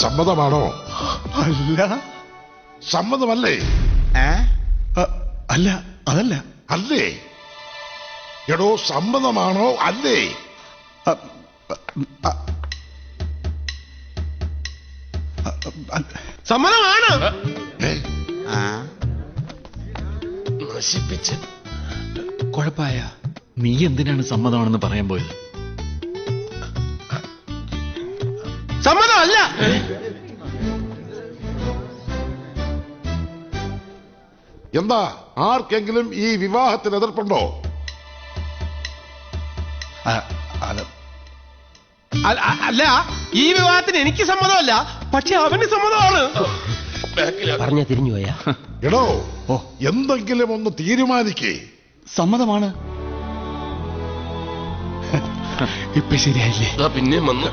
സമ്മതമാണോ? അല്ല. സമ്മതമല്ലേ? അല്ല, അതല്ല. അല്ലേ? എടോ, സമ്മതമാണോ അല്ലേ? സമ്മതമാണ്. നശിപ്പിച്ച് കുഴപ്പമായ നീ എന്തിനാണ് സമ്മതമാണെന്ന് പറയാൻ പോയത്? സമ്മതമല്ല. എന്താ ആർക്കെങ്കിലും ഈ വിവാഹത്തിന് എതിർപ്പുണ്ടോ? അല്ല, ഈ വിവാഹത്തിന് എനിക്ക് സമ്മതമല്ല, പക്ഷെ അവന് സമ്മതമാണ്. പറഞ്ഞ തിരിഞ്ഞു പോയാ. എടോ, എന്തെങ്കിലും ഒന്ന് തീരുമാനിക്കേ. സമ്മതമാണ്. ഇപ്പൊ ശരിയായില്ലേ? പിന്നെ വന്നു.